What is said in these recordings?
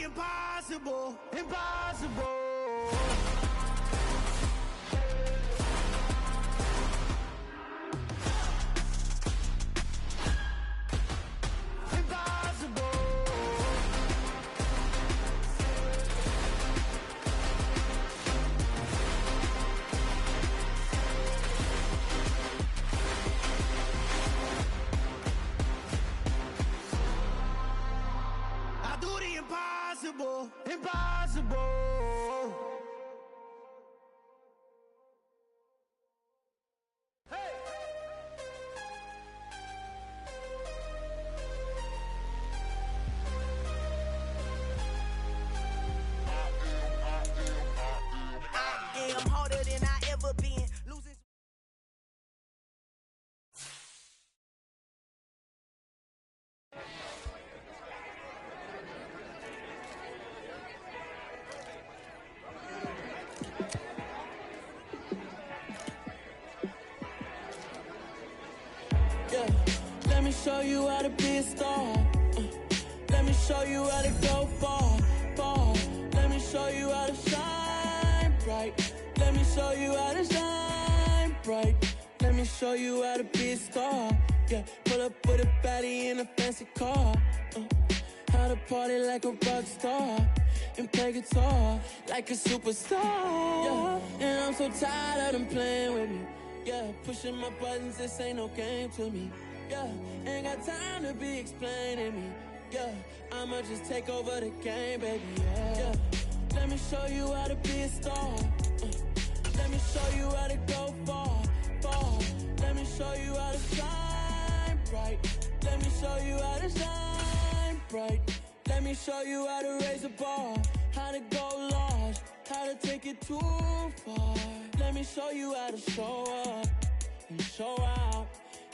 the impossible, impossible. Impossible, impossible. Hey. I am harder than I ever been. Losing. Let me show you how to be a star. Let me show you how to go far, far. Let me show you how to shine bright. Let me show you how to shine bright. Let me show you how to be a star. Yeah, pull up with a baddie in a fancy car. How to party like a rock star and play guitar like a superstar. Yeah, and I'm so tired of them playing with me. Yeah, pushing my buttons, this ain't no game to me. Yeah, ain't got time to be explaining me. Yeah, I'ma just take over the game, baby. Yeah, let me show you how to be a star. Let me show you how to go far, far. Let me show you how to shine bright. Let me show you how to shine bright. Let me show you how to raise a bar, how to go large, how to take it too far. Let me show you how to show up and show out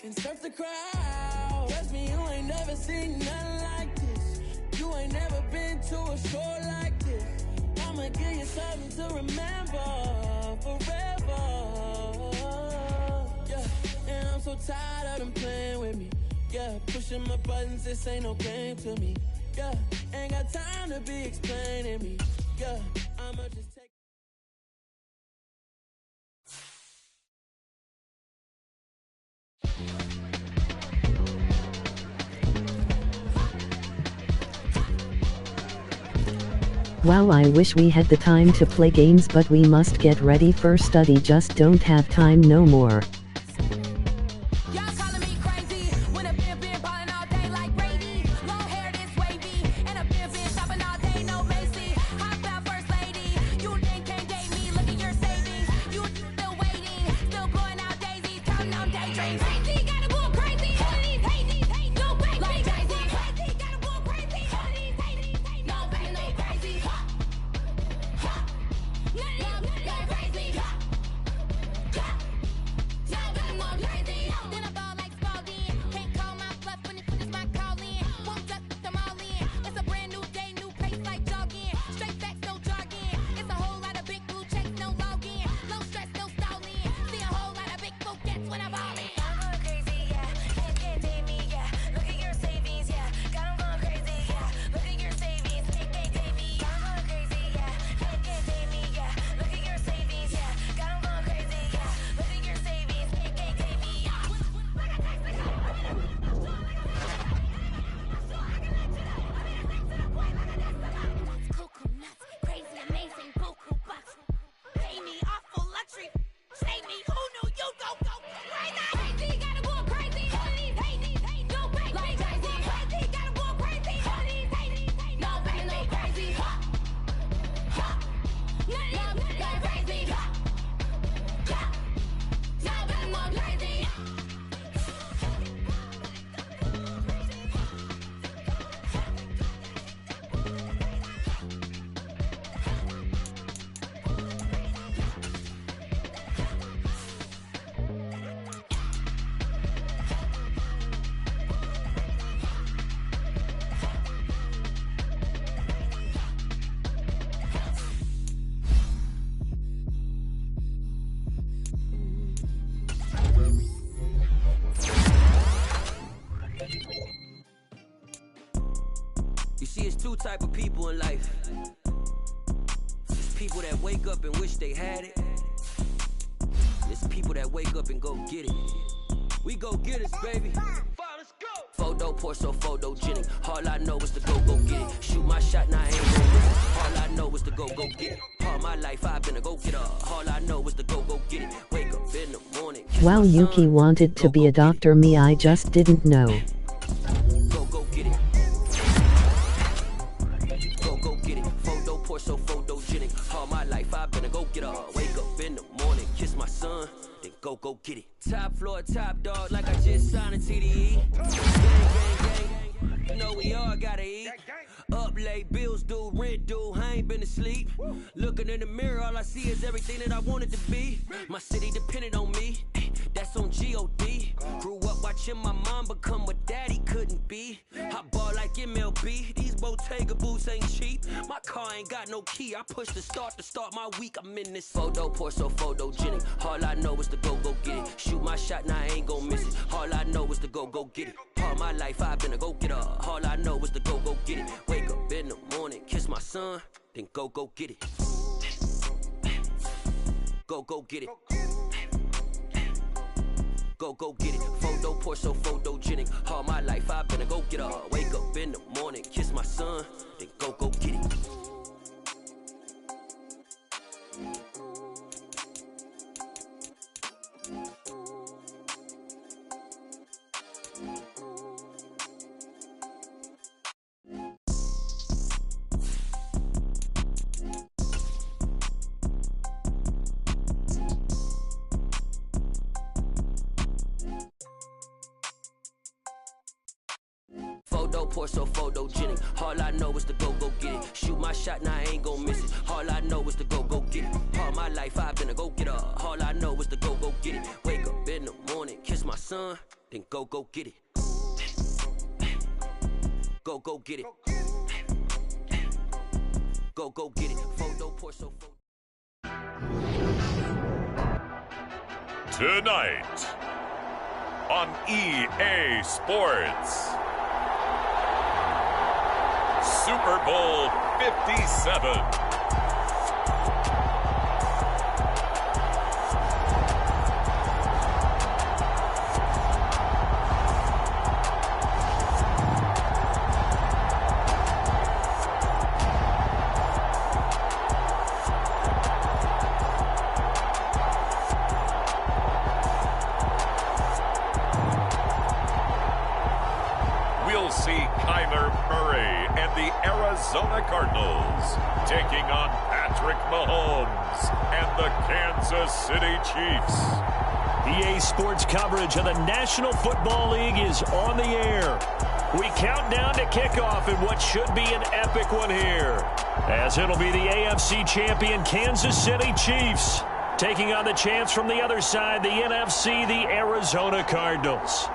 and surf the crowd. Trust me, you ain't never seen nothing like this. You ain't never been to a show like this. I'ma give you something to remember forever. Yeah, and I'm so tired of them playing with me. Yeah, pushing my buttons, this ain't no game to me. Yeah, ain't got time to be explaining me. Yeah, I'ma just take. Wow, I wish we had the time to play games, but we must get ready for study, just don't have time no more. You see, it's two type of people in life. It's people that wake up and wish they had it. It's people that wake up and go get it. We go get it, baby. Let's go. Photo porso, photogenic. All I know is to go get it. Shoot my shot, now I ain't gon' miss it. All I know is to go get it. All my life I've been a go-getter. All I know is to go get it. Wake up in the morning. Wow, Yuki wanted to be a doctor, me I just didn't know. Go get it. Go get it. Photo porso, photogenic. All my life I've been a go-getter. Wake up in the morning, kiss my son. Then go get it. Top floor, top dog, like I just signed a TDE. Gang. You know we all gotta eat. Up late, bills due, rent due, I ain't been asleep. Looking in the mirror, all I see is everything that I wanted to be. My city depended on me, that's on G.O.D. Grew up watching my mom become what daddy couldn't be. I ball like MLB, these Bottega boots ain't cheap. My car ain't got no key, I push the start to start my week. I'm in this photo porso, photogenic. All I know is to go get it. Shoot my shot, now I ain't gon' miss it. All I know is to go get it. All my life I've been a go-getter. All I know is to go get it. Wake up in the morning, kiss my son, then go get it. Go get it. Go get it. Photo porso, photogenic. All my life I've been a go-getter. Wake up in the morning, kiss my son, then go get it. Photo porso, photogenic. All I know is to go get it. Shoot my shot, now I ain't gon' miss it. All I know is to go get it. All my life I've been a go-getter. All I know is to go get it. Wake up in the morning, kiss my son, then go get it. Go get it. Go get it. Photo porso, Tonight on EA Sports, Super Bowl 57. We'll see Kyler Murray and the Arizona Cardinals taking on Patrick Mahomes and the Kansas City Chiefs. EA Sports coverage of the National Football League is on the air. We count down to kickoff in what should be an epic one here, as it'll be the AFC champion Kansas City Chiefs taking on the champs from the other side, the NFC, the Arizona Cardinals.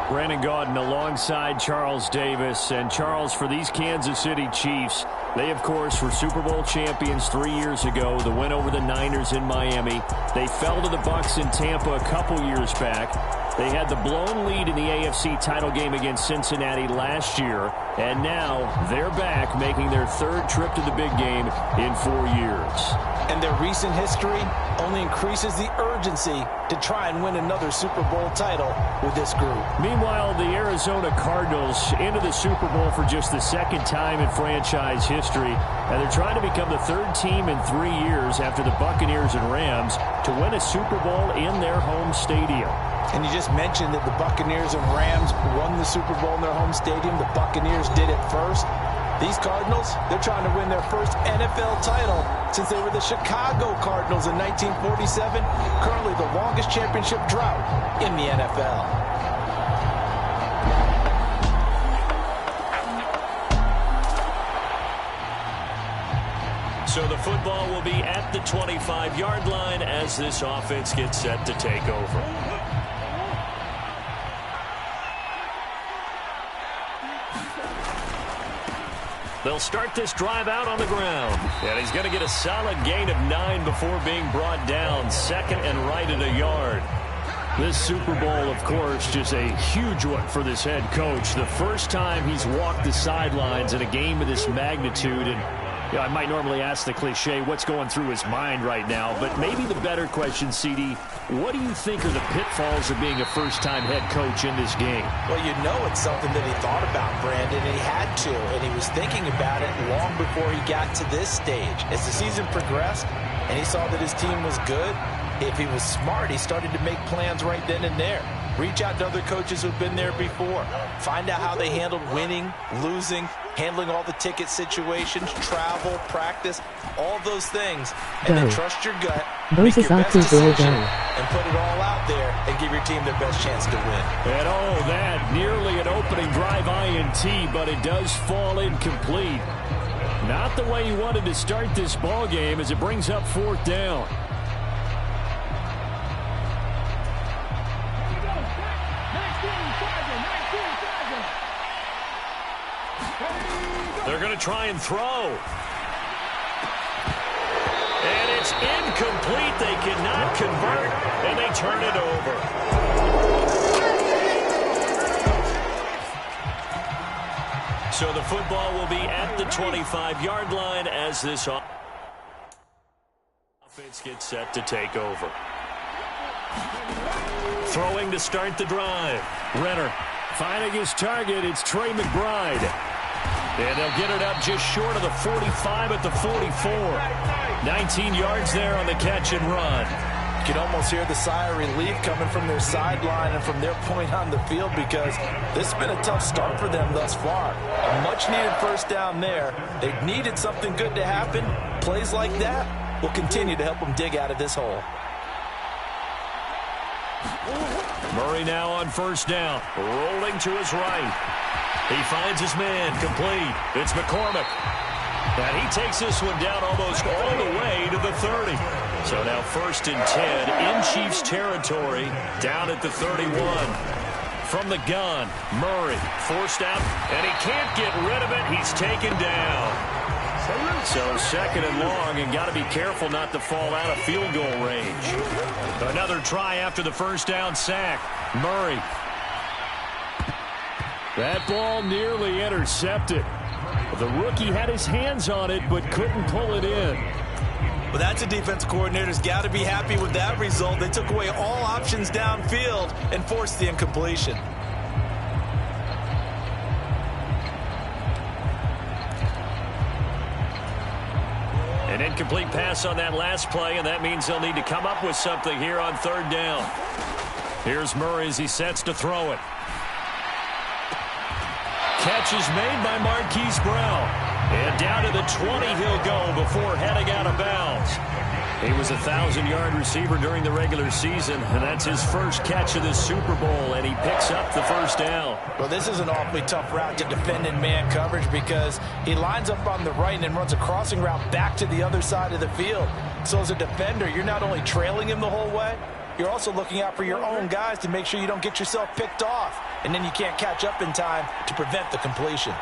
Brandon Gaudin alongside Charles Davis. And Charles, for these Kansas City Chiefs, they, of course, were Super Bowl champions 3 years ago. The win over the Niners in Miami. They fell to the Bucs in Tampa a couple years back. They had the blown lead in the AFC title game against Cincinnati last year. And now they're back, making their third trip to the big game in 4 years. And their recent history only increases the urgency to try and win another Super Bowl title with this group. Meanwhile, the Arizona Cardinals into the Super Bowl for just the second time in franchise history. And they're trying to become the third team in 3 years after the Buccaneers and Rams to win a Super Bowl in their home stadium. And you just mentioned that the Buccaneers and Rams won the Super Bowl in their home stadium. The Buccaneers did it first. These Cardinals, they're trying to win their first NFL title since they were the Chicago Cardinals in 1947, currently the longest championship drought in the NFL. So the football will be at the 25-yard line as this offense gets set to take over. They'll start this drive out on the ground. And he's going to get a solid gain of 9 before being brought down. Second and right at a yard. This Super Bowl, of course, just a huge one for this head coach. The first time he's walked the sidelines in a game of this magnitude. And I might normally ask the cliche, what's going through his mind right now? But maybe the better question, CD, what do you think are the pitfalls of being a first-time head coach in this game? Well, you know it's something that he thought about, Brandon, and he had to. And he was thinking about it long before he got to this stage. As the season progressed and he saw that his team was good, if he was smart, he started to make plans right then and there. Reach out to other coaches who've been there before. Find out how they handled winning, losing, handling all the ticket situations, travel, practice, all those things. And then trust your gut, make your best decision, and put it all out there and give your team their best chance to win. And that nearly an opening drive INT, but it does fall incomplete. Not the way you wanted to start this ball game as it brings up 4th down. They're going to try and throw. And it's incomplete. They cannot convert, and they turn it over. So the football will be at the 25-yard line as this offense gets set to take over. Throwing to start the drive. Renner finding his target. It's Trey McBride. And they'll get it up just short of the 45 at the 44. 19 yards there on the catch and run. You can almost hear the sigh of relief coming from their sideline and from their point on the field because this has been a tough start for them thus far. A much-needed first down there. They've needed something good to happen. Plays like that will continue to help them dig out of this hole. Murray now on first down, rolling to his right. He finds his man, complete. It's McCormick. And he takes this one down almost all the way to the 30. So now 1st and 10 in Chiefs territory, down at the 31. From the gun, Murray forced out, and he can't get rid of it. He's taken down. So 2nd and long, and got to be careful not to fall out of field goal range. Another try after the first down sack. Murray. That ball nearly intercepted. The rookie had his hands on it, but couldn't pull it in. Well, that's a defense coordinator's got to be happy with that result. They took away all options downfield and forced the incompletion. An incomplete pass on that last play, and that means they'll need to come up with something here on 3rd down. Here's Murray as he sets to throw it. Catch is made by Marquise Brown. And down to the 20 he'll go before heading out of bounds. He was a 1,000-yard receiver during the regular season, and that's his first catch of this Super Bowl, and he picks up the first down. Well, this is an awfully tough route to defend in man coverage because he lines up on the right and then runs a crossing route back to the other side of the field. So as a defender, you're not only trailing him the whole way, you're also looking out for your own guys to make sure you don't get yourself picked off. And then you can't catch up in time to prevent the completion.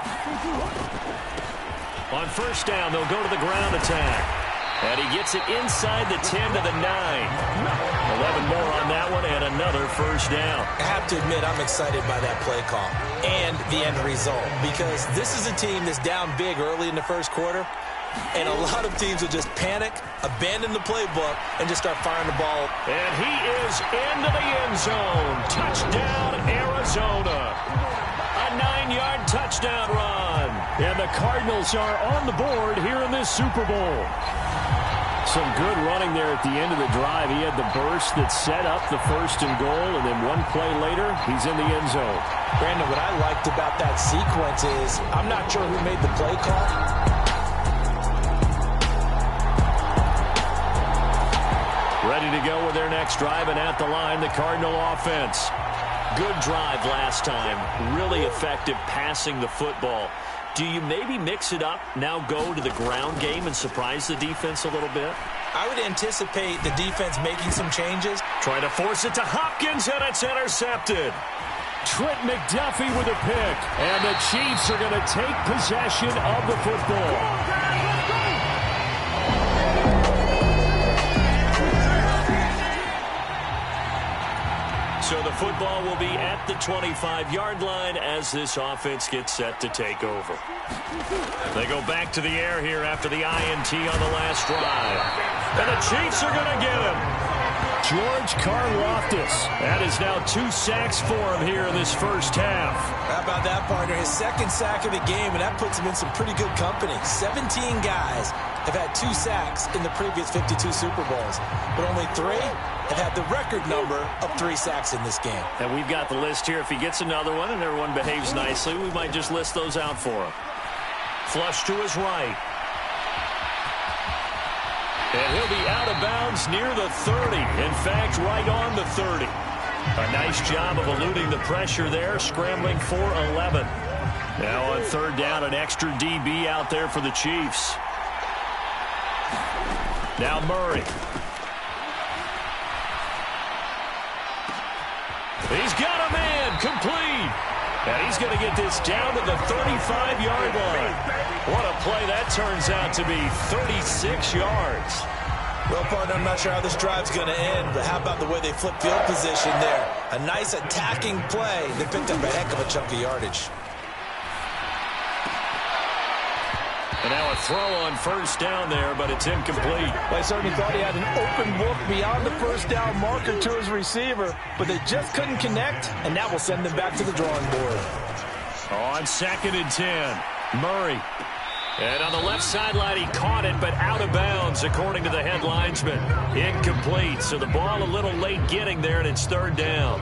On first down, they'll go to the ground attack. And he gets it inside the 10 to the 9. 11 more on that one and another first down. I have to admit, I'm excited by that play call and the end result because this is a team that's down big early in the first quarter. And a lot of teams will just panic, abandon the playbook, and just start firing the ball. And he is into the end zone. Touchdown, Arizona. A 9-yard touchdown run. And the Cardinals are on the board here in this Super Bowl. Some good running there at the end of the drive. He had the burst that set up the 1st and goal, and then one play later, he's in the end zone. Brandon, what I liked about that sequence is I'm not sure who made the play call. Ready to go with their next drive, and at the line, the Cardinal offense. Good drive last time. Really effective passing the football. Do you maybe mix it up, now go to the ground game and surprise the defense a little bit? I would anticipate the defense making some changes. Trying to force it to Hopkins, and it's intercepted. Trent McDuffie with a pick, and the Chiefs are going to take possession of the football. So the football will be at the 25-yard line as this offense gets set to take over. They go back to the air here after the INT on the last drive. And the Chiefs are going to get him. George Karlaftis. That is now 2 sacks for him here in this first half. How about that, partner? His second sack of the game, and that puts him in some pretty good company. 17 guys have had 2 sacks in the previous 52 Super Bowls, but only 3 have had the record number of 3 sacks in this game. And we've got the list here. If he gets another one and everyone behaves nicely, we might just list those out for him. Flush to his right. And he'll be out of bounds near the 30. In fact, right on the 30. A nice job of eluding the pressure there, scrambling for 11. Now on third down, an extra DB out there for the Chiefs. Now Murray. He's got a man, complete. And he's going to get this down to the 35-yard line. What a play that turns out to be, 36 yards. Well, partner, I'm not sure how this drive's going to end, but how about the way they flip field position there? A nice attacking play. They picked up a heck of a chunk of yardage. And now a throw on first down there, but it's incomplete. Well, I certainly thought he had an open look beyond the first down marker to his receiver, but they just couldn't connect, and that will send them back to the drawing board. On 2nd and 10, Murray. And on the left sideline, he caught it, but out of bounds, according to the head linesman. Incomplete, so the ball a little late getting there, and it's third down.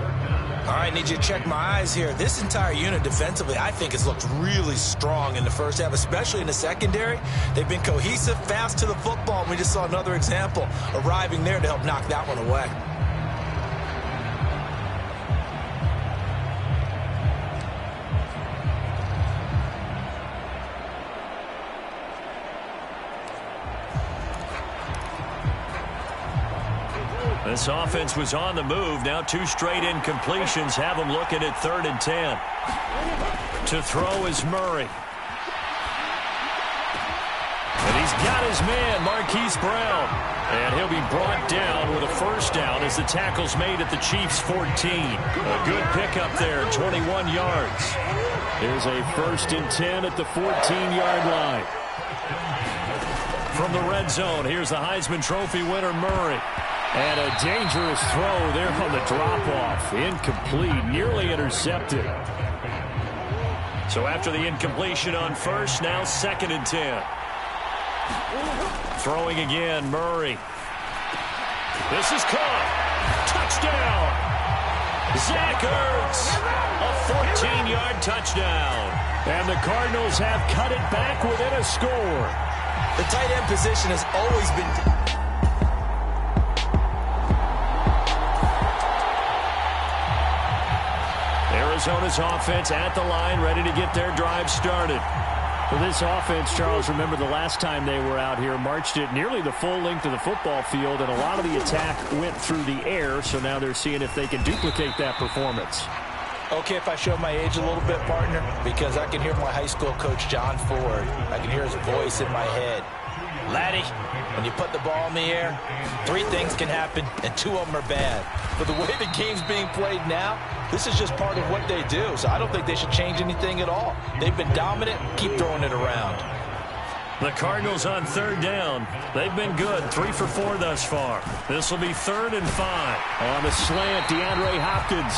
All right, need you to check my eyes here. This entire unit defensively, I think, has looked really strong in the first half, especially in the secondary. They've been cohesive, fast to the football, and we just saw another example arriving there to help knock that one away. This offense was on the move. Now 2 straight incompletions have them looking at 3rd and 10. To throw is Murray. And he's got his man, Marquise Brown. And he'll be brought down with a first down as the tackle's made at the Chiefs' 14. A good pickup there, 21 yards. There's a 1st and 10 at the 14-yard line. From the red zone, here's the Heisman Trophy winner, Murray. And a dangerous throw there on the drop-off. Incomplete, nearly intercepted. So after the incompletion on first, now 2nd and 10. Throwing again, Murray. This is caught. Touchdown. Zach Ertz. A 14-yard touchdown. And the Cardinals have cut it back within a score. The tight end position has always been... Arizona's offense at the line, ready to get their drive started. Well, this offense, Charles, remember the last time they were out here, marched it nearly the full length of the football field, and a lot of the attack went through the air, so now they're seeing if they can duplicate that performance. Okay, if I show my age a little bit, partner, because I can hear my high school coach, John Ford. I can hear his voice in my head. Laddie, when you put the ball in the air, 3 things can happen, and 2 of them are bad. But the way the game's being played now, this is just part of what they do, so I don't think they should change anything at all. They've been dominant. Keep throwing it around. The Cardinals on 3rd down. They've been good, 3 for 4 thus far. This will be 3rd and 5. On the slant, DeAndre Hopkins.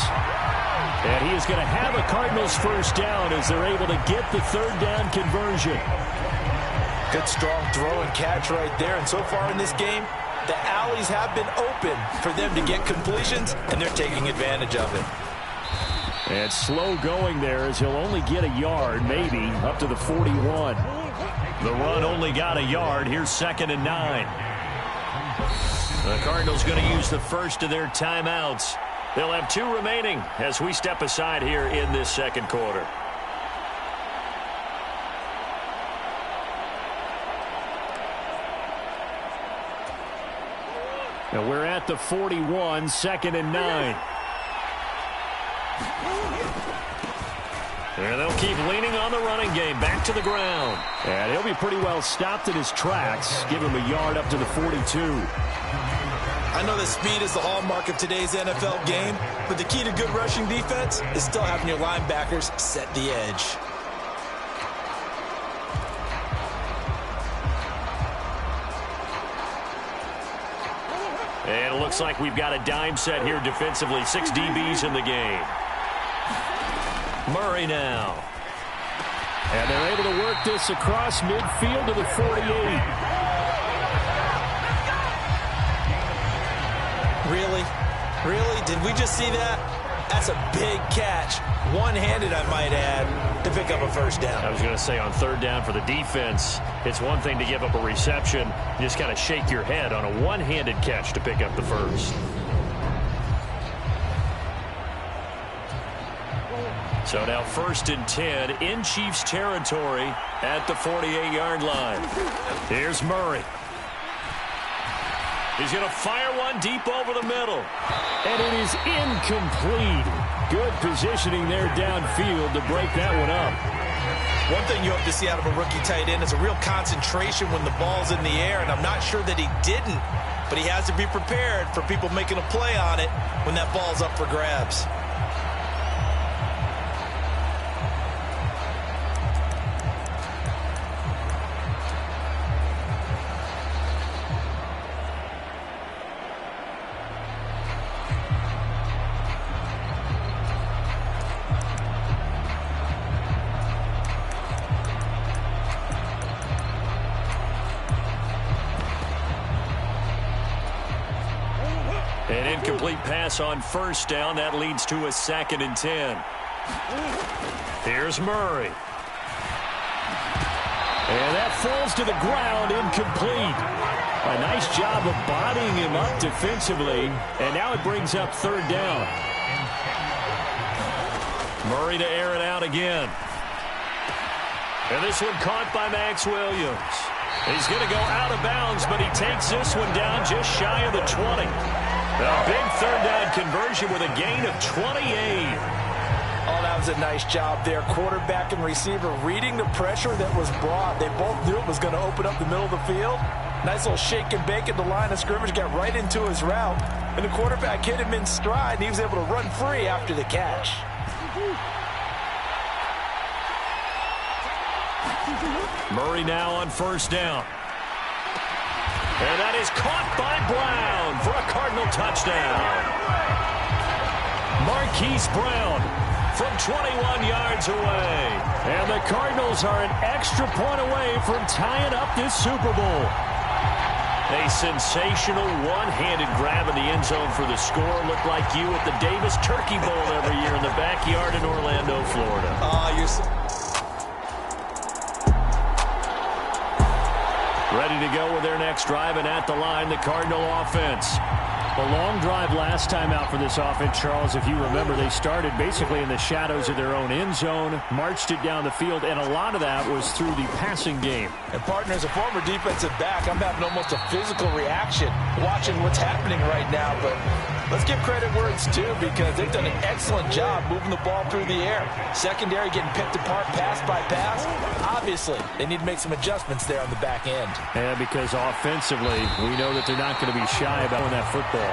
And he is going to have a Cardinals first down as they're able to get the 3rd down conversion. Good strong throw and catch right there. And so far in this game, the alleys have been open for them to get completions, and they're taking advantage of it. And slow going there as he'll only get a yard, maybe, up to the 41. The run only got a yard. Here's 2nd and 9. The Cardinals going to use the first of their timeouts. They'll have 2 remaining as we step aside here in this second quarter. Now we're at the 41, 2nd and 9. And they'll keep leaning on the running game. Back to the ground. And he'll be pretty well stopped in his tracks. Give him a yard up to the 42. I know that speed is the hallmark of today's NFL game, but the key to good rushing defense is still having your linebackers set the edge. And it looks like we've got a dime set here defensively. 6 DBs in the game. Murray now. And they're able to work this across midfield to the 48. Really? Really? Did we just see that? That's a big catch. One-handed, I might add, to pick up a first down. I was going to say on third down for the defense, it's one thing to give up a reception. You just kind of shake your head on a one-handed catch to pick up the first. So now 1st and 10 in Chiefs territory at the 48-yard line. Here's Murray. He's going to fire one deep over the middle. And it is incomplete. Good positioning there downfield to break that one up. One thing you hope to see out of a rookie tight end is a real concentration when the ball's in the air, and I'm not sure that he didn't, but he has to be prepared for people making a play on it when that ball's up for grabs. An incomplete pass on 1st down. That leads to a 2nd and 10. Here's Murray. And that falls to the ground, incomplete. A nice job of bodying him up defensively. And now it brings up 3rd down. Murray to air it out again. And this one caught by Max Williams. He's going to go out of bounds, but he takes this one down just shy of the 20. A big 3rd down conversion with a gain of 28. Oh, that was a nice job there. Quarterback and receiver reading the pressure that was brought. They both knew it was going to open up the middle of the field. Nice little shake and bake at the line of scrimmage, got right into his route. And the quarterback hit him in stride, and he was able to run free after the catch. Murray now on 1st down. And that is caught by Brown for a Cardinal touchdown. Marquise Brown from 21 yards away. And the Cardinals are an extra point away from tying up this Super Bowl. A sensational one-handed grab in the end zone for the score. Looked like you at the Davis Turkey Bowl every year in the backyard in Orlando, Florida. Ready to go with their next drive, and at the line, the Cardinal offense. A long drive last time out for this offense, Charles. If you remember, they started basically in the shadows of their own end zone, marched it down the field, and a lot of that was through the passing game. And partner, as a former defensive back, I'm having almost a physical reaction watching what's happening right now. But let's give credit where it's due, because they've done an excellent job moving the ball through the air. Secondary getting picked apart pass by pass. Obviously, they need to make some adjustments there on the back end. Yeah, because offensively, we know that they're not going to be shy about that football.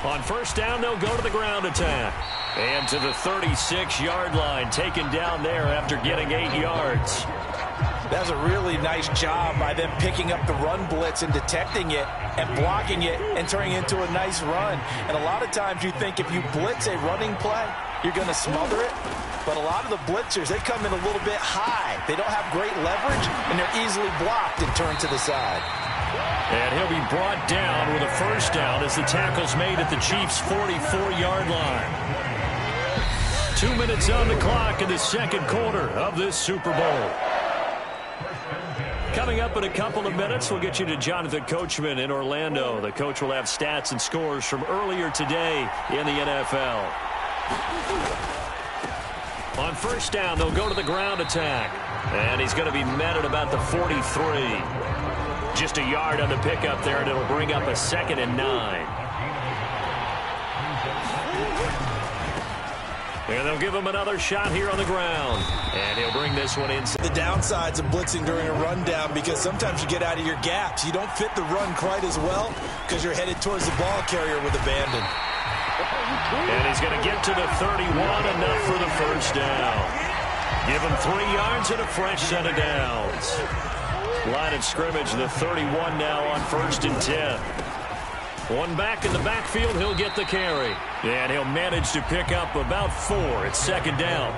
On 1st down, they'll go to the ground attack. And to the 36-yard line, taken down there after getting 8 yards. That's a really nice job by them picking up the run blitz and detecting it and blocking it and turning it into a nice run. And a lot of times you think if you blitz a running play, you're going to smother it. But a lot of the blitzers, they come in a little bit high. They don't have great leverage, and they're easily blocked and turned to the side. And he'll be brought down with a 1st down as the tackle's made at the Chiefs' 44-yard line. 2 minutes on the clock in the 2nd quarter of this Super Bowl. Coming up in a couple of minutes, we'll get you to Jonathan Coachman in Orlando. The coach will have stats and scores from earlier today in the NFL. On 1st down, they'll go to the ground attack. And he's going to be met at about the 43. Just a yard on the pickup there, and it'll bring up a 2nd and 9. And they'll give him another shot here on the ground. And he'll bring this one in. The downsides of blitzing during a rundown, because sometimes you get out of your gaps. You don't fit the run quite as well because you're headed towards the ball carrier with abandon. And he's going to get to the 31, enough for the first down. Give him 3 yards and a fresh set of downs. Line of scrimmage, the 31 now on 1st and 10. One back in the backfield, he'll get the carry. And he'll manage to pick up about 4 at 2nd down.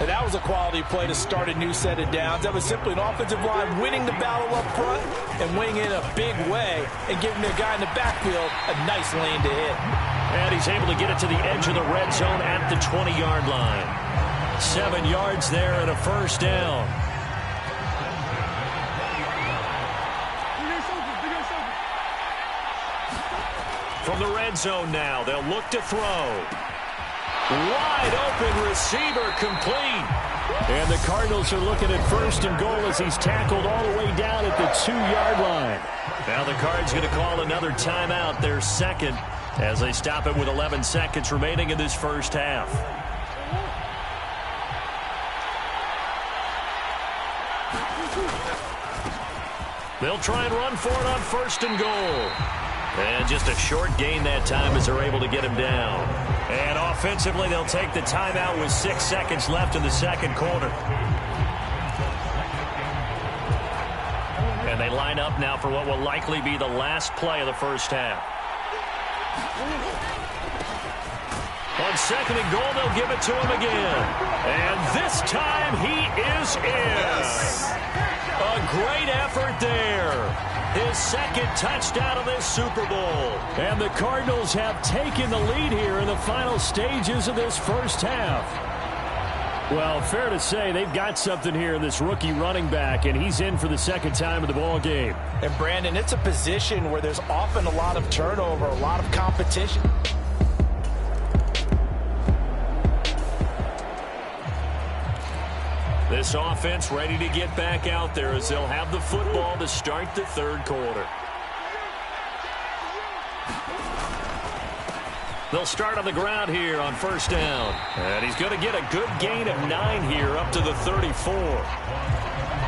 And that was a quality play to start a new set of downs. That was simply an offensive line winning the battle up front and winning in a big way and giving the guy in the backfield a nice lane to hit. And he's able to get it to the edge of the red zone at the 20-yard line. 7 yards there and a first down. From the red zone now, they'll look to throw. Wide open receiver, complete. And the Cardinals are looking at 1st and goal as he's tackled all the way down at the 2-yard line. Now the Cards going to call another timeout, their second, as they stop it with 11 seconds remaining in this first half. They'll try and run for it on 1st and goal. And just a short gain that time as they're able to get him down. And offensively, they'll take the timeout with 6 seconds left in the second quarter. And they line up now for what will likely be the last play of the first half. On 2nd and goal, they'll give it to him again. And this time he is in. A great effort there. His second touchdown of this Super Bowl. And the Cardinals have taken the lead here in the final stages of this first half. Well, fair to say they've got something here in this rookie running back, and he's in for the second time of the ball game. And Brandon, it's a position where there's often a lot of turnover, a lot of competition. This offense ready to get back out there as they'll have the football to start the third quarter. They'll start on the ground here on 1st down. And he's going to get a good gain of 9 here up to the 34.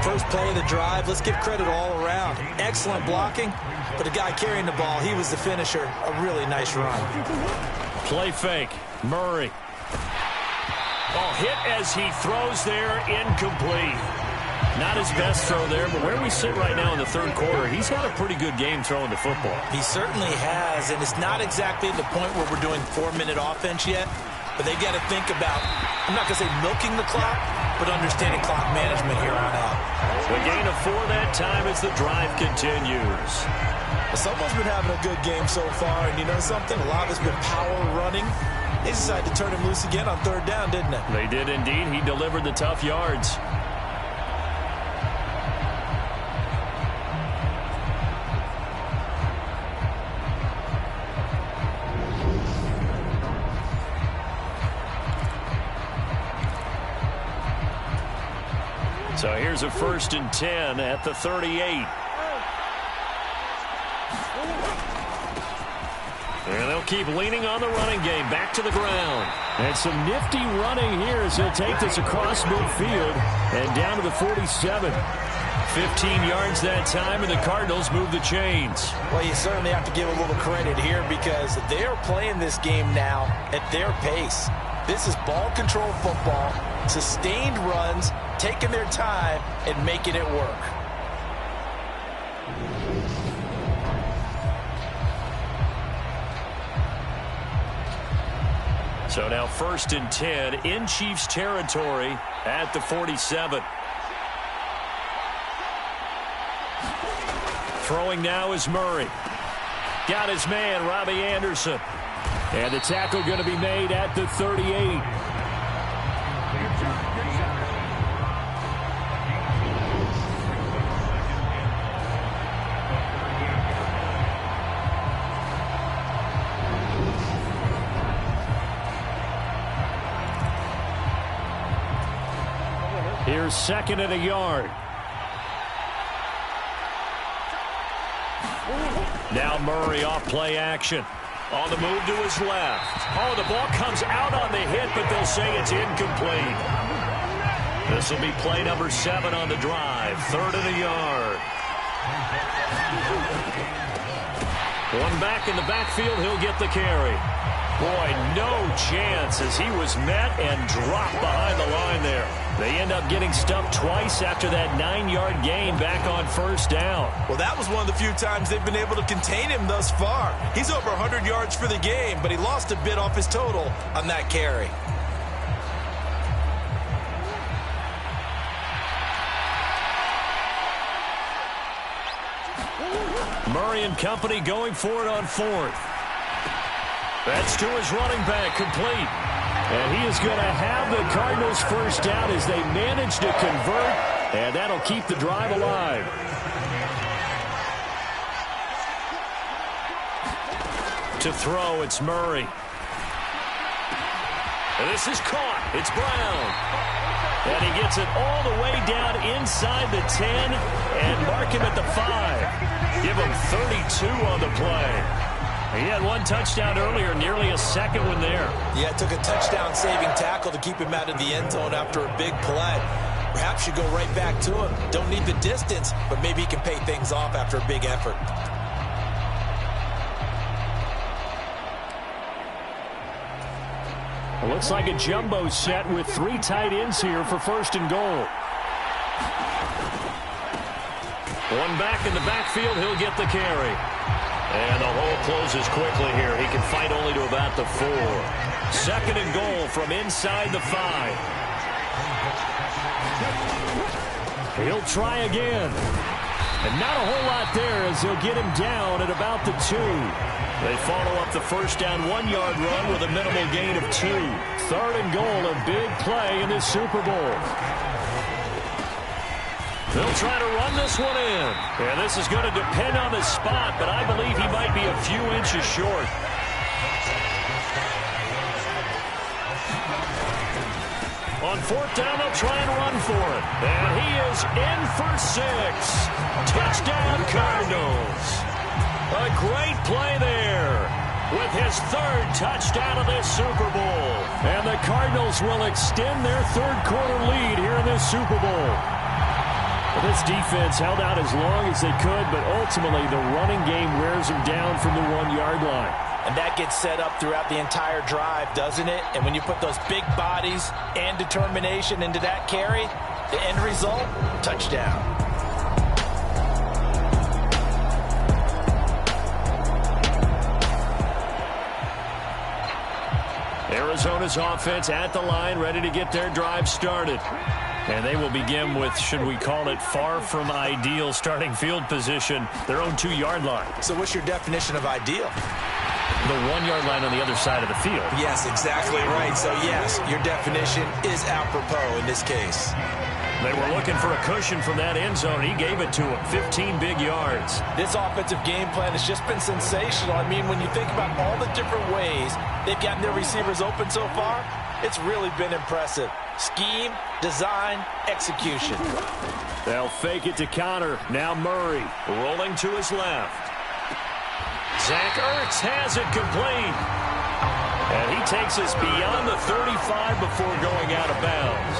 First play of the drive, let's give credit all around. Excellent blocking, but the guy carrying the ball, he was the finisher. A really nice run. Play fake. Murray. Oh, hit as he throws there, incomplete. Not his best throw there, but where we sit right now in the third quarter, he's had a pretty good game throwing the football. He certainly has, and it's not exactly the point where we're doing 4-minute offense yet, but they've got to think about, I'm not going to say milking the clock, but understanding clock management here on out. The gain of 4 that time as the drive continues. Someone's been having a good game so far, and you know something? A lot of it's been power running. They decided to turn him loose again on 3rd down, didn't they? They did indeed. He delivered the tough yards. So here's a 1st and 10 at the 38. And they'll keep leaning on the running game. Back to the ground. And some nifty running here as he'll take this across midfield and down to the 47. 15 yards that time, and the Cardinals move the chains. Well, you certainly have to give a little credit here because they're playing this game now at their pace. This is ball control football, sustained runs, taking their time and making it work. So now 1st and 10 in Chiefs territory at the 47. Throwing now is Murray. Got his man, Robbie Anderson. And the tackle going to be made at the 38. Here's 2nd and a yard. Now Murray off play action. On the move to his left. Oh, the ball comes out on the hit, but they'll say it's incomplete. This will be play number 7 on the drive. 3rd and a yard. One back in the backfield, he'll get the carry. Boy, no chance as he was met and dropped behind the line there. They end up getting stumped twice after that 9-yard gain back on 1st down. Well, that was one of the few times they've been able to contain him thus far. He's over 100 yards for the game, but he lost a bit off his total on that carry. Murray and company going for it on 4th. That's to his running back, complete. And he is going to have the Cardinals first down as they manage to convert, and that'll keep the drive alive. To throw, it's Murray. And this is caught. It's Brown. And he gets it all the way down inside the 10 and mark him at the 5. Give him 32 on the play. He had one touchdown earlier, nearly a second one there. Yeah, it took a touchdown-saving tackle to keep him out of the end zone after a big play. Perhaps you go right back to him. Don't need the distance, but maybe he can pay things off after a big effort. It looks like a jumbo set with 3 tight ends here for 1st and goal. One back in the backfield, he'll get the carry. And the hole closes quickly here. He can fight only to about the 4. 2nd and goal from inside the 5. He'll try again. And not a whole lot there as he'll get him down at about the 2. They follow up the 1st down 1-yard run with a minimal gain of 2. 3rd and goal, a big play in this Super Bowl. They'll try to run this one in. And this is going to depend on the spot, but I believe he might be a few inches short. On 4th down, they'll try and run for it. And he is in for 6. Touchdown, Cardinals. A great play there with his 3rd touchdown of this Super Bowl. And the Cardinals will extend their 3rd quarter lead here in this Super Bowl. This defense held out as long as they could, but ultimately the running game wears them down from the 1-yard line. And that gets set up throughout the entire drive, doesn't it? And when you put those big bodies and determination into that carry, the end result, touchdown. Arizona's offense at the line, ready to get their drive started. And they will begin with, should we call it, far from ideal starting field position, their own 2-yard line. So what's your definition of ideal? The 1-yard line on the other side of the field. Yes, exactly right. So, yes, your definition is apropos in this case. They were looking for a cushion from that end zone. He gave it to him. 15 big yards. This offensive game plan has just been sensational. I mean, when you think about all the different ways they've gotten their receivers open so far, it's really been impressive. Scheme, design, execution. They'll fake it to Connor. Now Murray rolling to his left. Zach Ertz has it complete. And he takes us beyond the 35 before going out of bounds.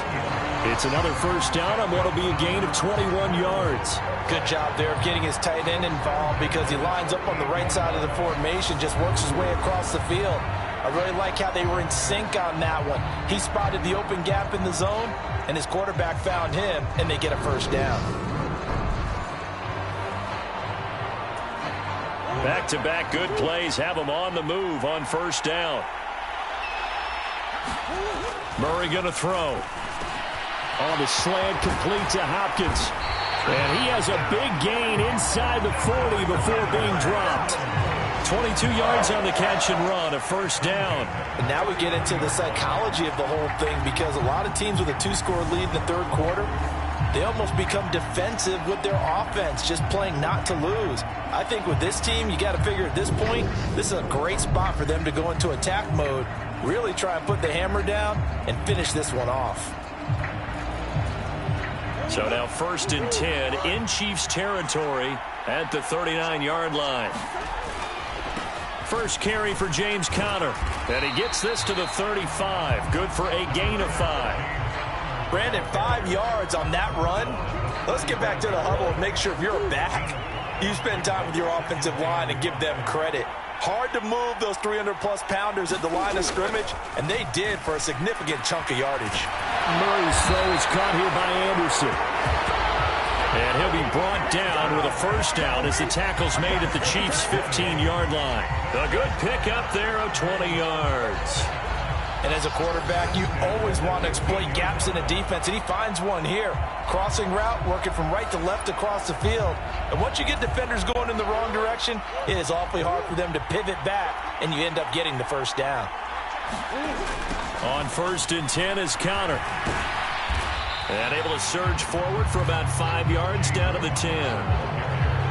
It's another 1st down on what will be a gain of 21 yards. Good job there of getting his tight end involved because he lines up on the right side of the formation, just works his way across the field. I really like how they were in sync on that one. He spotted the open gap in the zone, and his quarterback found him, and they get a 1st down. Back-to-back good plays have him on the move on 1st down. Murray going to throw. On the slant, complete to Hopkins. And he has a big gain inside the 40 before being dropped. 22 yards on the catch and run, a 1st down. And now we get into the psychology of the whole thing because a lot of teams with a 2-score lead in the 3rd quarter, they almost become defensive with their offense, just playing not to lose. I think with this team, you got to figure at this point, this is a great spot for them to go into attack mode, really try and put the hammer down and finish this one off. So now 1st and 10 in Chiefs territory at the 39-yard line. First carry for James Conner. And he gets this to the 35. Good for a gain of 5. Brandon, 5 yards on that run. Let's get back to the huddle and make sure if you're back, you spend time with your offensive line and give them credit. Hard to move those 300-plus pounders at the line of scrimmage, and they did for a significant chunk of yardage. Murray's throw is caught here by Anderson. And he'll be brought down with a first down as the tackle's made at the Chiefs' 15-yard line. A good pickup there of 20 yards. And as a quarterback, you always want to exploit gaps in a defense, and he finds one here. Crossing route, working from right to left across the field. And once you get defenders going in the wrong direction, it is awfully hard for them to pivot back, and you end up getting the first down. On 1st and 10 is Conner. And able to surge forward for about 5 yards down to the 10.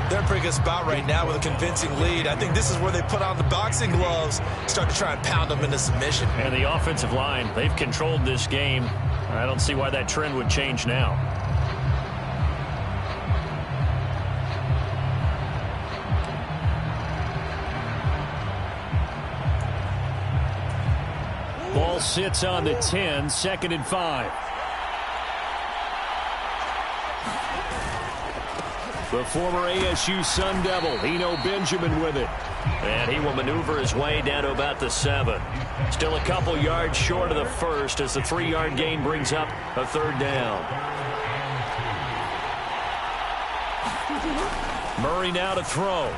They're in a pretty good spot right now with a convincing lead. I think this is where they put on the boxing gloves, start to try and pound them into submission. And the offensive line, they've controlled this game. I don't see why that trend would change now. Ball sits on the 10, 2nd and 5. The former ASU Sun Devil, Eno Benjamin with it. And he will maneuver his way down to about the 7. Still a couple yards short of the first as the 3-yard gain brings up a 3rd down. Murray now to throw.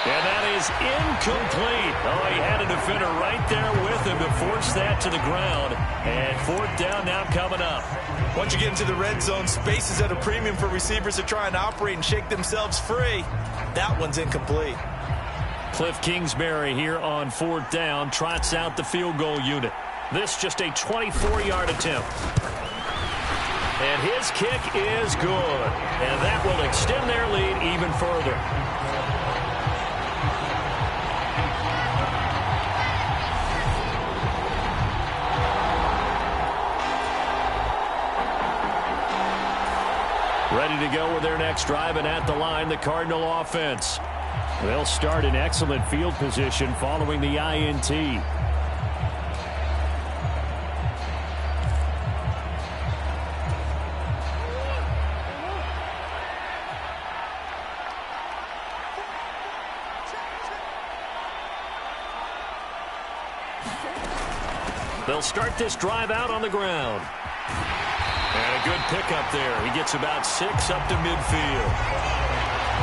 And that is incomplete. Oh, he had a defender right there with him to force that to the ground. And 4th down now coming up. Once you get into the red zone, space is at a premium for receivers to try and operate and shake themselves free. That one's incomplete. Cliff Kingsbury here on 4th down trots out the field goal unit. This just a 24-yard attempt. And his kick is good. And that will extend their lead even further. Ready to go with their next drive, and at the line, the Cardinal offense. They'll start in excellent field position following the INT. They'll start this drive out on the ground. And a good pickup there. He gets about 6 up to midfield.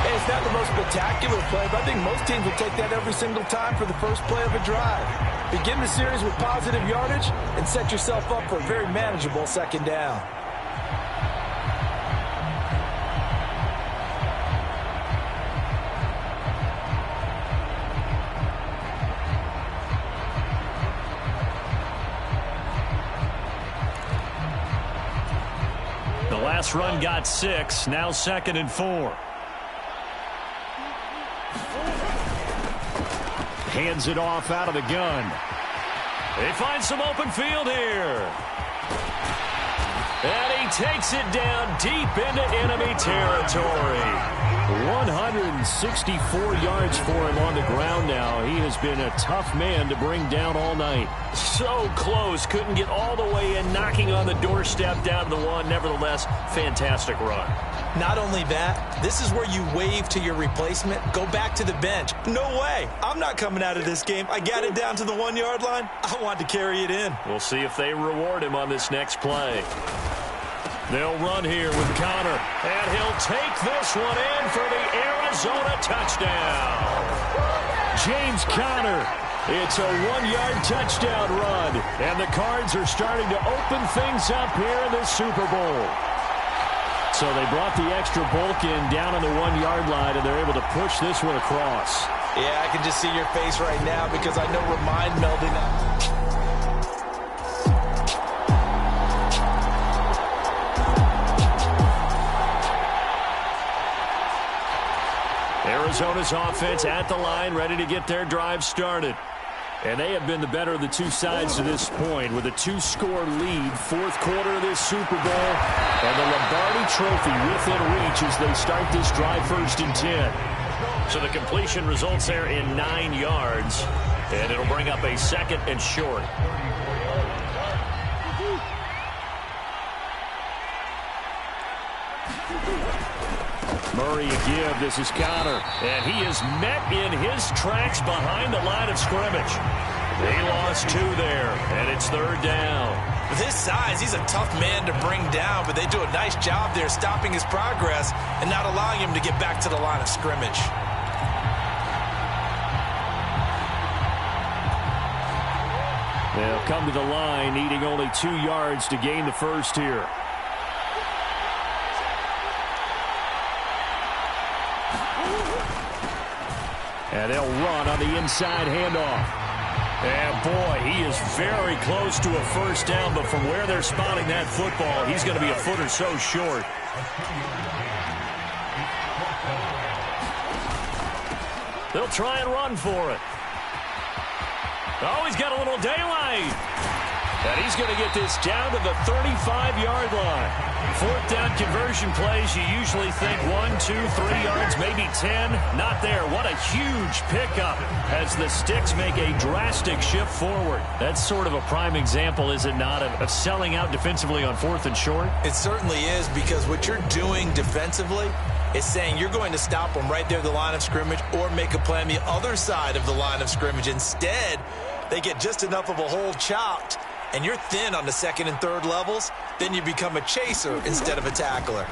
Hey, it's not the most spectacular play, but I think most teams will take that every single time for the first play of a drive. Begin the series with positive yardage and set yourself up for a very manageable 2nd down. Last run got 6. Now 2nd and 4. Hands it off out of the gun. They find some open field here. And he takes it down deep into enemy territory. 164 yards for him on the ground now. He has been a tough man to bring down all night. So close. Couldn't get all the way in, knocking on the doorstep down to the 1. Nevertheless, fantastic run. Not only that, this is where you wave to your replacement. Go back to the bench. No way. I'm not coming out of this game. I got it down to the 1-yard line. I want to carry it in. We'll see if they reward him on this next play. They'll run here with Conner, and he'll take this one in for the Arizona touchdown. James Conner, it's a 1-yard touchdown run, and the Cards are starting to open things up here in the Super Bowl. So they brought the extra bulk in down on the 1-yard line, and they're able to push this one across. Yeah, I can just see your face right now because I know Remind melding up. Arizona's offense at the line, ready to get their drive started. And they have been the better of the two sides to this point with a 2-score lead, 4th quarter of this Super Bowl, and the Lombardi Trophy within reach as they start this drive 1st and 10. So the completion results there in 9 yards. And it'll bring up a 2nd and short. Murray a give. This is Connor. And he is met in his tracks behind the line of scrimmage. They lost 2 there, and it's 3rd down. With his size, he's a tough man to bring down, but they do a nice job there stopping his progress and not allowing him to get back to the line of scrimmage. They'll come to the line, needing only 2 yards to gain the first here. And they'll run on the inside handoff. And, boy, he is very close to a first down, but from where they're spotting that football, he's going to be a foot or so short. They'll try and run for it. Oh, he's got a little daylight. And he's going to get this down to the 35-yard line. 4th down conversion plays, you usually think 1, 2, 3 yards, maybe 10. Not there. What a huge pickup as the Sticks make a drastic shift forward. That's sort of a prime example, is it not, of selling out defensively on 4th and short? It certainly is, because what you're doing defensively is saying you're going to stop them right there at the line of scrimmage or make a play on the other side of the line of scrimmage. Instead, they get just enough of a hole chopped, and you're thin on the 2nd and 3rd levels, then you become a chaser instead of a tackler.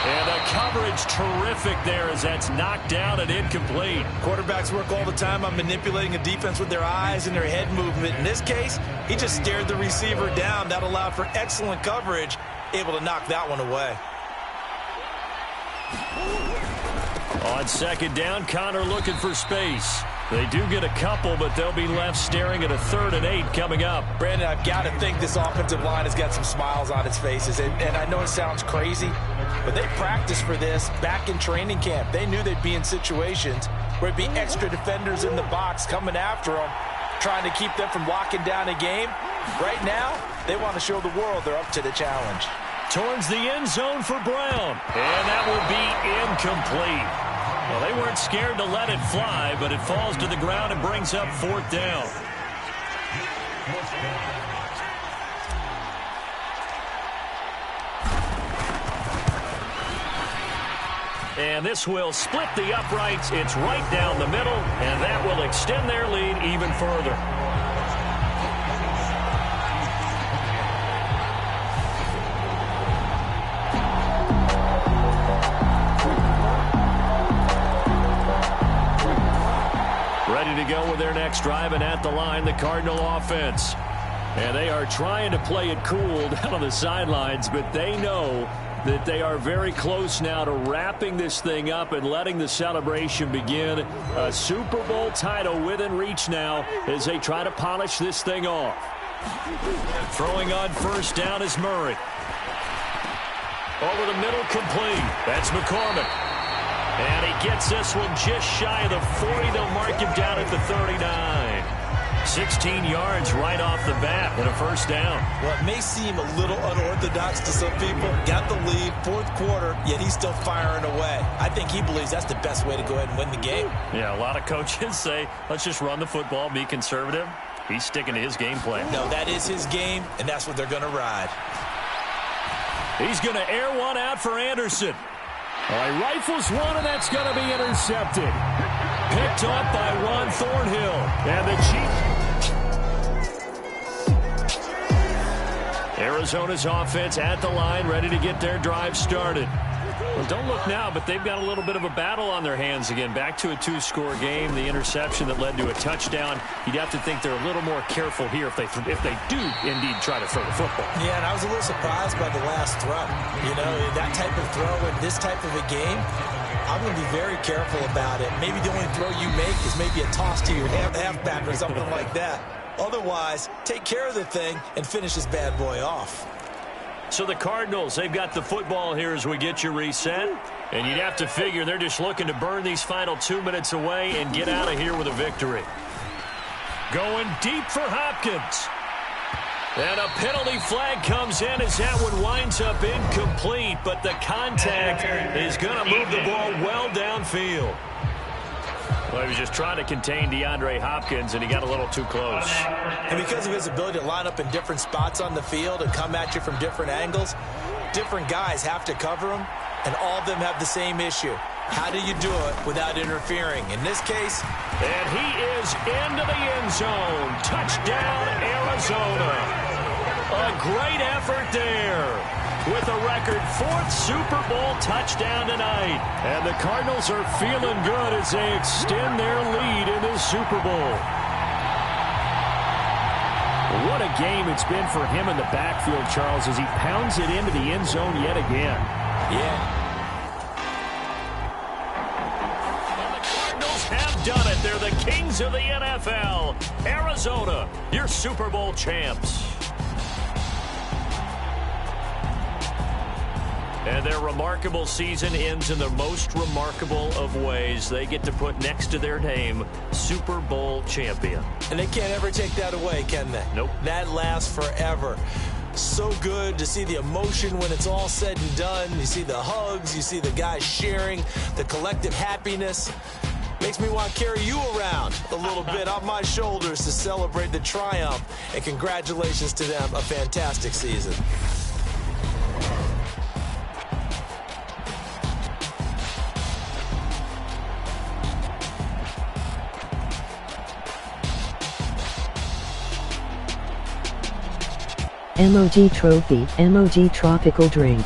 And the coverage terrific there as that's knocked down and incomplete. Quarterbacks work all the time on manipulating a defense with their eyes and their head movement. In this case, he just stared the receiver down. That allowed for excellent coverage, able to knock that one away. On 2nd down, Connor looking for space. They do get a couple, but they'll be left staring at a 3rd and 8 coming up. Brandon, I've got to think this offensive line has got some smiles on its faces. And I know it sounds crazy, but they practiced for this back in training camp. They knew they'd be in situations where it'd be extra defenders in the box coming after them, trying to keep them from locking down a game. Right now, they want to show the world they're up to the challenge. Towards the end zone for Brown. And that will be incomplete. Well, they weren't scared to let it fly, but it falls to the ground and brings up 4th down. And this will split the uprights. It's right down the middle, and that will extend their lead even further. Ready to go with their next drive, and at the line, the Cardinal offense. And they are trying to play it cool down on the sidelines, but they know that they are very close now to wrapping this thing up and letting the celebration begin. A Super Bowl title within reach now as they try to polish this thing off. Throwing on 1st down is Murray. Over the middle, complete. That's McCormick. And he gets this one just shy of the 40. They'll mark him down at the 39. 16 yards right off the bat and a 1st down. Well, it may seem a little unorthodox to some people. Got the lead, 4th quarter, yet he's still firing away. I think he believes that's the best way to go ahead and win the game. Yeah, a lot of coaches say, let's just run the football, be conservative. He's sticking to his game plan. No, that is his game, and that's what they're going to ride. He's going to air one out for Anderson. All right, rifles one, and that's going to be intercepted. Picked up by Ron Thornhill. And the Chiefs. Arizona's offense at the line, ready to get their drive started. Well, don't look now, but they've got a little bit of a battle on their hands again. Back to a 2-score game. The interception that led to a touchdown. You'd have to think they're a little more careful here if they do indeed try to throw the football. Yeah, and I was a little surprised by the last throw. You know, that type of throw in this type of a game, I'm going to be very careful about it. Maybe the only throw you make is maybe a toss to your halfback or something like that. Otherwise, take care of the thing and finish this bad boy off. So the Cardinals, they've got the football here as we get you reset. And you'd have to figure they're just looking to burn these final 2 minutes away and get out of here with a victory. Going deep for Hopkins. And a penalty flag comes in as that one winds up incomplete, but the contact is going to move the ball well downfield. Well, he was just trying to contain DeAndre Hopkins, and he got a little too close. And because of his ability to line up in different spots on the field and come at you from different angles, different guys have to cover him, and all of them have the same issue. How do you do it without interfering? In this case... And he is into the end zone. Touchdown, Arizona. A great effort there with a record 4th Super Bowl touchdown tonight. And the Cardinals are feeling good as they extend their lead in this Super Bowl. What a game it's been for him in the backfield, Charles, as he pounds it into the end zone yet again. Yeah. Done it. They're the kings of the NFL. Arizona, your Super Bowl champs. And their remarkable season ends in the most remarkable of ways. They get to put next to their name, Super Bowl champion. And they can't ever take that away, can they? Nope. That lasts forever. So good to see the emotion when it's all said and done. You see the hugs. You see the guys sharing, the collective happiness. Makes me want to carry you around a little bit on my shoulders to celebrate the triumph. And congratulations to them. A fantastic season. MOG Trophy, MOG Tropical Drink.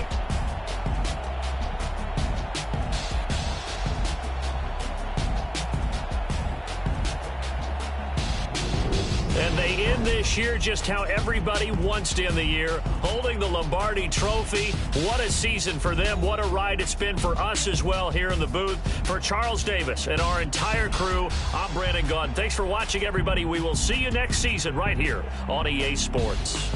Year just how everybody wants to end the year, holding the Lombardi Trophy. What a season for them. What a ride it's been for us as well here in the booth. For Charles Davis and our entire crew, I'm Brandon Gunn. Thanks for watching, everybody. We will see you next season right here on EA Sports.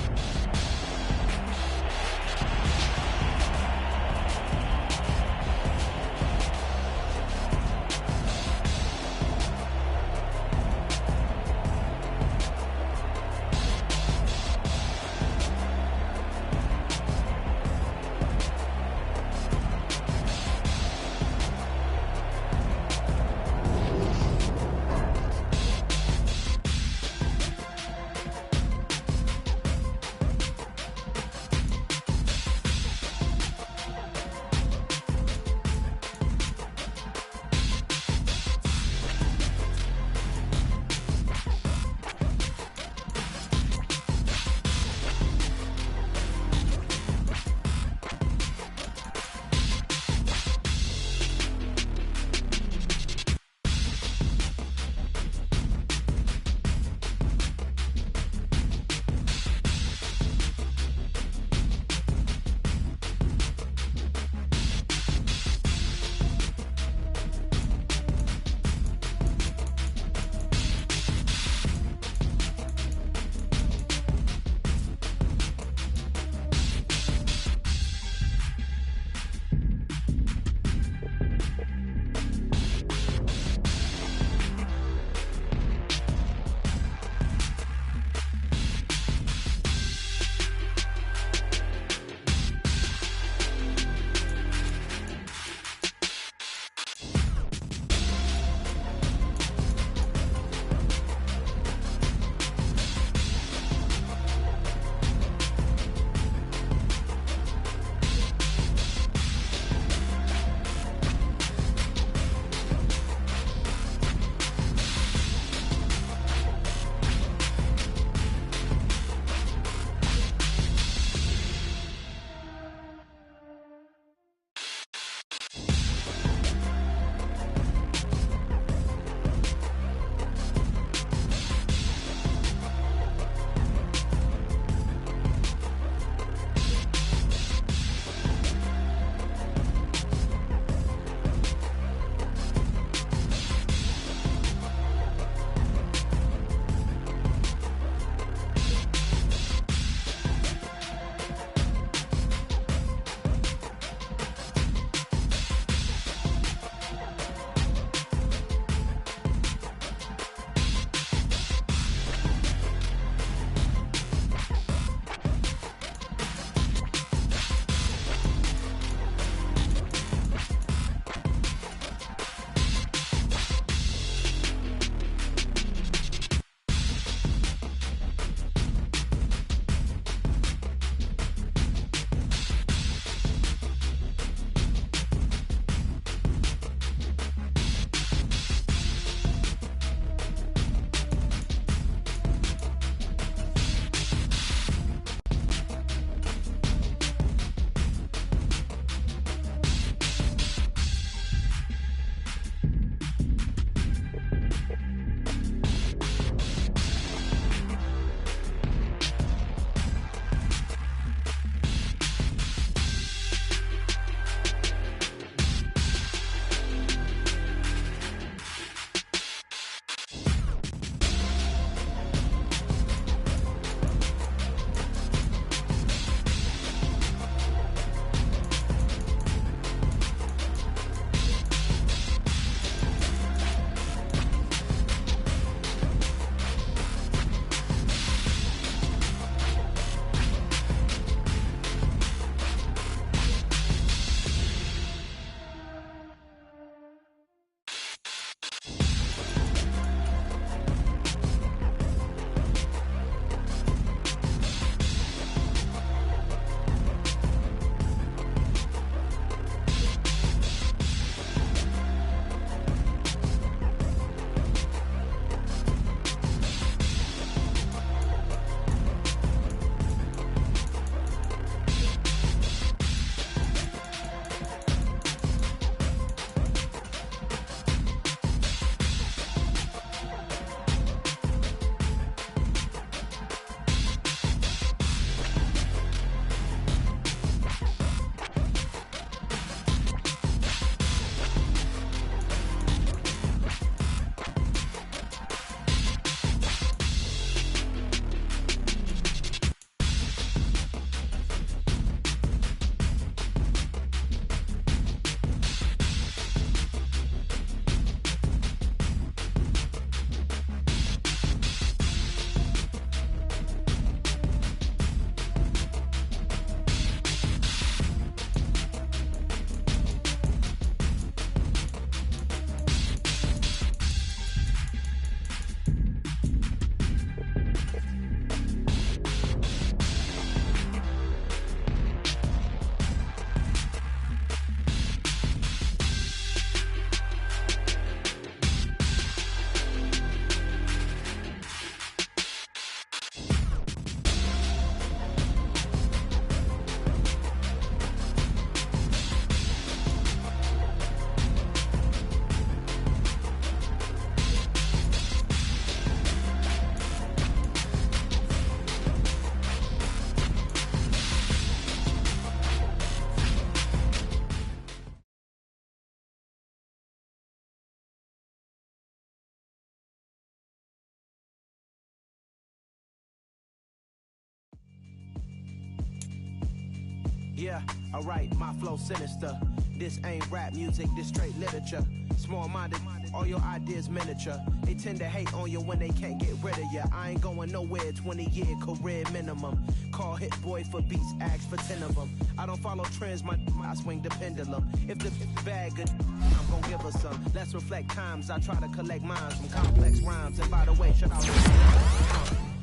Yeah, alright, my flow sinister. This ain't rap music, this straight literature. Small-minded, all your ideas miniature. They tend to hate on you when they can't get rid of you. I ain't going nowhere, 20-year career minimum. Call Hit Boy for beats, ask for 10 of them. I don't follow trends, I swing the pendulum. If the bag good, I'm gon' give her some. Let's reflect times, I try to collect minds from complex rhymes. And by the way, shut up.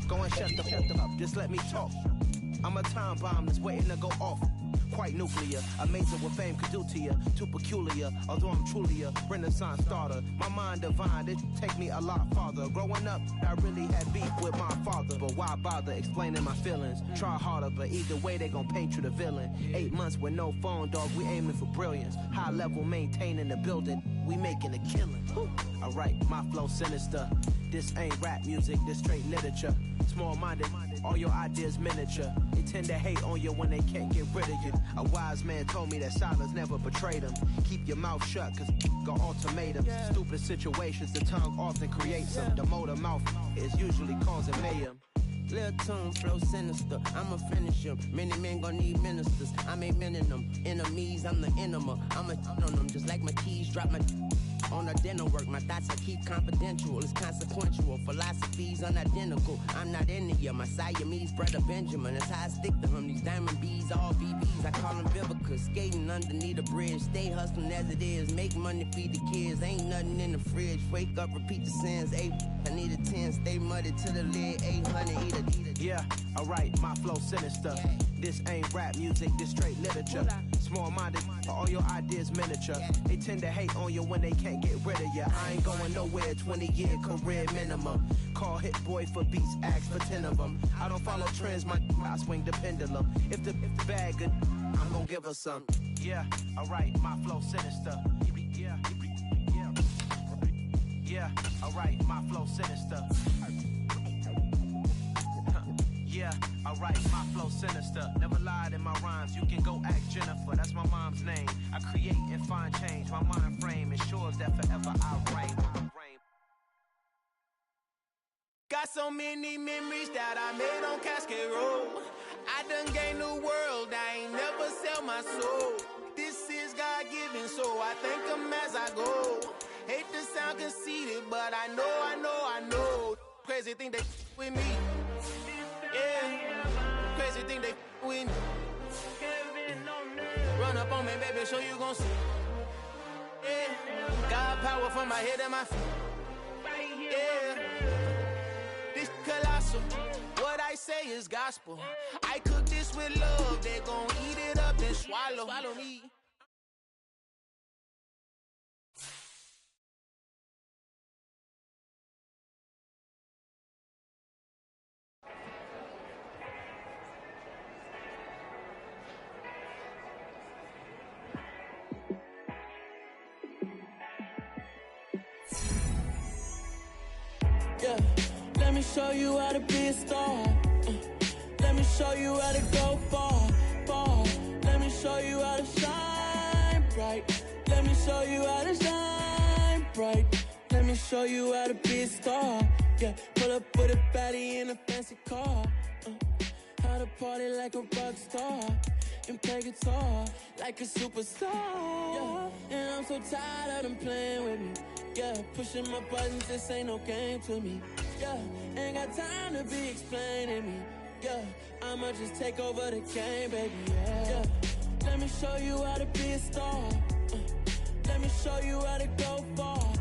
Go and shut the up, just let me talk. I'm a time bomb that's waiting to go off. Quite nuclear, amazing what fame could do to you. Too peculiar, although I'm truly a renaissance starter. My mind divine, it take me a lot farther. Growing up, I really had beef with my father. But why bother explaining my feelings? Try harder, but either way they gon' paint you the villain. 8 months with no phone, dog, we aiming for brilliance. High level maintaining the building, we making a killing. Alright, my flow sinister. This ain't rap music, this straight literature. Small-minded, all your ideas miniature. They tend to hate on you when they can't get rid of you. A wise man told me that silence never betrayed him. Keep your mouth shut, cause got ultimatums. Stupid situations, the tongue often creates them. The motor mouth is usually causing mayhem. Lil' tune, flow sinister, I'ma finish him. Many men gon' need ministers, I'm a men in them. Enemies, I'm the enema, I'm on them. Just like my keys, drop my on a dinner work. My thoughts I keep confidential, it's consequential. Philosophies unidentical, I'm not into you. My Siamese brother Benjamin, that's how I stick to him. These diamond bees, all BBs, I call them Vivica. Skating underneath a bridge, stay hustling as it is. Make money, feed the kids, ain't nothing in the fridge. Wake up, repeat the sins, I need a 10, stay muddy to the lid, 800, eat a. Yeah, alright, my flow sinister. This ain't rap music, this straight literature. Small-minded, all your ideas miniature. They tend to hate on you when they can't get rid of you. I ain't going nowhere, 20-year career minimum. Call Hit Boy for beats, ask for 10 of them. I don't follow trends, I swing the pendulum. If the bag good, I'm gon' give her some. Yeah, alright, my flow sinister. Yeah, alright, my flow sinister. Yeah, alright, my flow sinister. Never lied in my rhymes, you can go ask Jennifer. That's my mom's name. I create and find change. My mind frame ensures that forever I reign. Got so many memories that I made on Cascade Road. I done gained the world, I ain't never sell my soul. This is God-given, so I thank him as I go. Hate to sound conceited, but I know. Crazy thing they with me. Yeah, crazy thing they with me. Run up on me, baby, so you gon' see. Yeah, God power from my head and my feet. Yeah, this colossal. What I say is gospel. I cook this with love. They gon' eat it up and swallow me. Yeah, let me show you how to be a star. Let me show you how to go far. Let me show you how to shine bright. Let me show you how to shine bright. Let me show you how to be a star. Yeah, pull up with a baddie in a fancy car. How to party like a rock star and play guitar like a superstar. Yeah, and I'm so tired of them playing with me. Yeah, pushing my buttons, this ain't no game to me. Yeah, ain't got time to be explaining me. Yeah, I'ma just take over the game, baby. Yeah, let me show you how to be a star. Let me show you how to go far.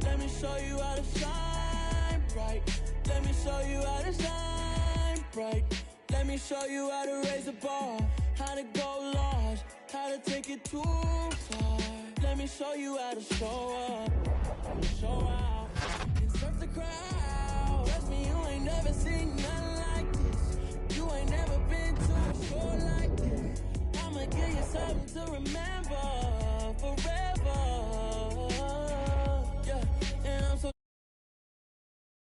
Let me show you how to shine bright. Let me show you how to shine bright. Let me show you how to raise the bar, how to go large, how to take it too far. Let me show you how to show up, show out, and surf the crowd. Trust me, you ain't never seen nothing like this. You ain't never been to a show like this. I'ma give you something to remember forever.